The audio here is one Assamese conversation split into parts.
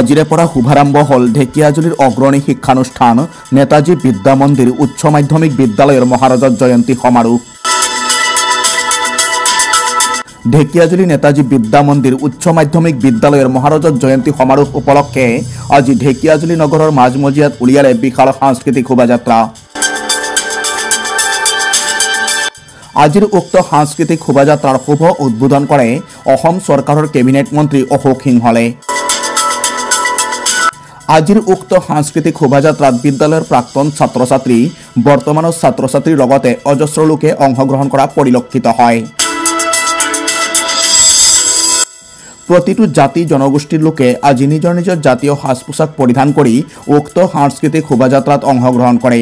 আজিৰে পৰা শুভাৰম্ভ হল ঢেকিয়াজুলিৰ অগ্ৰণী শিক্ষানুষ্ঠান নেতাজী বিদ্যা মন্দিৰ উচ্চ মাধ্যমিক বিদ্যালয়ৰ মহাৰজত জয়ন্তী সমাৰোহ। ঢেকিয়াজুলি নেতাজী বিদ্যা মন্দিৰ উচ্চ মাধ্যমিক বিদ্যালয়ৰ মহাৰজত জয়ন্তী সমাৰোহ উপলক্ষে আজি ঢেকিয়াজুলি নগৰৰ মাজমজিয়াত উলিয়ালে বিশাল সাংস্কৃতিক শোভাযাত্ৰা। আজিৰ উক্ত সাংস্কৃতিক শোভাযাত্ৰাৰ শুভ উদ্বোধন কৰে অসম চৰকাৰৰ কেবিনেট মন্ত্ৰী অশোক সিংহলে। আজিৰ উক্ত সাংস্কৃতিক শোভাযাত্ৰাত বিদ্যালয়ৰ প্ৰাক্তন ছাত্ৰ ছাত্ৰী বৰ্তমানৰ ছাত্ৰ ছাত্ৰীৰ লগতে অজস্ৰ লোকে অংশগ্ৰহণ কৰা পৰিলক্ষিত হয়। প্ৰতিটো জাতি জনগোষ্ঠীৰ লোকে আজি নিজৰ নিজৰ জাতীয় সাজ পোছাক পৰিধান কৰি উক্ত সাংস্কৃতিক শোভাযাত্ৰাত অংশগ্ৰহণ কৰে।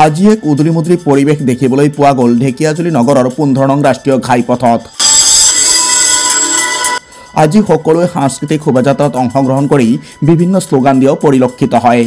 আজি এক উদুলিমুদুলি পৰিৱেশ দেখিবলৈ পোৱা গ'ল ঢেকিয়াজুলি নগৰৰ 15 নং ৰাষ্ট্ৰীয় ঘাইপথত। আজি সকলোৱে সাংস্কৃতিক শোভাযাত্ৰাত অংশগ্ৰহণ কৰি বিভিন্ন শ্লোগান দিয়াও পৰিলক্ষিত হয়।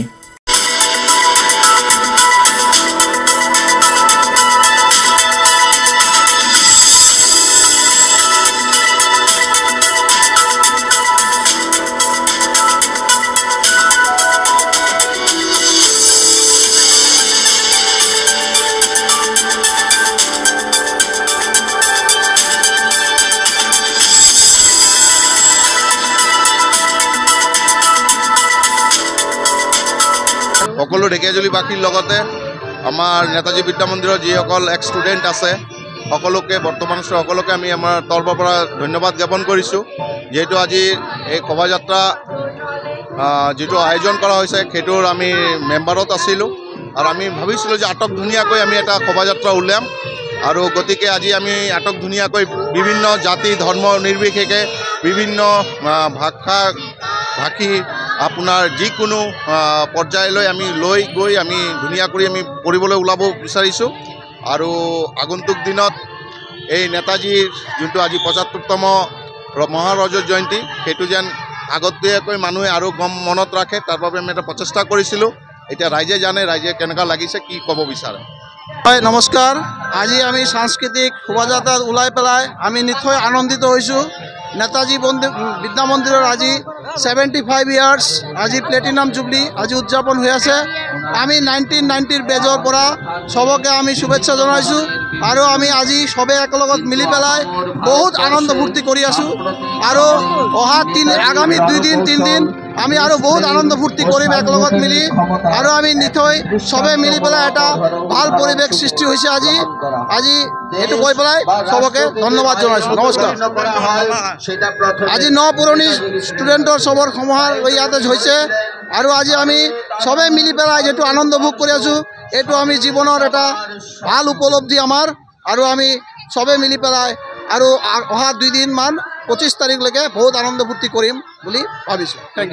সকলো ঢেকিয়াজুলিবাসীৰ লগতে আমাৰ নেতাজী বিদ্যা মন্দিৰৰ যিসকল এক্স ষ্টুডেণ্ট আছে সকলোকে বৰ্তমান সকলোকে আমি আমাৰ তৰফৰ পৰা ধন্যবাদ জ্ঞাপন কৰিছোঁ। যিহেতু আজি এই শোভাযাত্ৰা যিটো আয়োজন কৰা হৈছে সেইটোৰ আমি মেম্বাৰত আছিলোঁ আৰু আমি ভাবিছিলোঁ যে আটক ধুনীয়াকৈ আমি এটা শোভাযাত্ৰা উলিয়াম আৰু গতিকে আজি আমি আটক ধুনীয়াকৈ বিভিন্ন জাতি ধৰ্ম নিৰ্বিশেষে বিভিন্ন ভাষী আপোনাৰ যিকোনো পৰ্যায়লৈ আমি লৈ গৈ আমি ধুনীয়া কৰি আমি কৰিবলৈ ওলাব বিচাৰিছোঁ আৰু আগন্তুক দিনত এই নেতাজীৰ যোনটো আজি 75তম মহাৰজত জয়ন্তী সেইটো যেন আগতীয়াকৈ মানুহে আৰু গম মনত ৰাখে তাৰ বাবে আমি এটা প্ৰচেষ্টা কৰিছিলোঁ। এতিয়া ৰাইজে জানে ৰাইজে কেনেকুৱা লাগিছে কি ক'ব বিচাৰে। হয়, নমস্কাৰ। আজি আমি সাংস্কৃতিক শোভাযাত্ৰাত ওলাই পেলাই আমি নিশ্চয় আনন্দিত হৈছোঁ। নেতাজী বিদ্যা মন্দিৰৰ আজি 75 ইয়াৰ্ছ আজি প্লেটিনাম জুবলি আজি উদযাপন হৈ আছে। আমি 1990ৰ বেজৰ পৰা চবকে আমি শুভেচ্ছা জনাইছোঁ আৰু আমি আজি চবে একেলগত মিলি পেলাই বহুত আনন্দ ফূৰ্তি কৰি আছোঁ আৰু অহা আগামী 2 দিন 3 দিন আমি আৰু বহুত আনন্দ ফূৰ্তি কৰিম একেলগত মিলি আৰু আমি নিশ্চয় চবে মিলি পেলাই এটা ভাল পৰিৱেশ সৃষ্টি হৈছে। আজি এইটো কৈ পেলাই চবকে ধন্যবাদ জনাইছোঁ। নমস্কাৰ। আজি পুৰণি ষ্টুডেণ্টৰ চবৰ সমাহাৰ ইয়াতে হৈছে আৰু আজি আমি চবে মিলি পেলাই যিটো আনন্দ ভোগ কৰি আছোঁ এইটো আমি জীৱনৰ এটা ভাল উপলব্ধি আমাৰ আৰু আমি চবে মিলি পেলাই আৰু অহা 2 দিনমান 25 তাৰিখলৈকে বহুত আনন্দ ফূৰ্তি কৰিম বুলি ভাবিছোঁ। Thank U.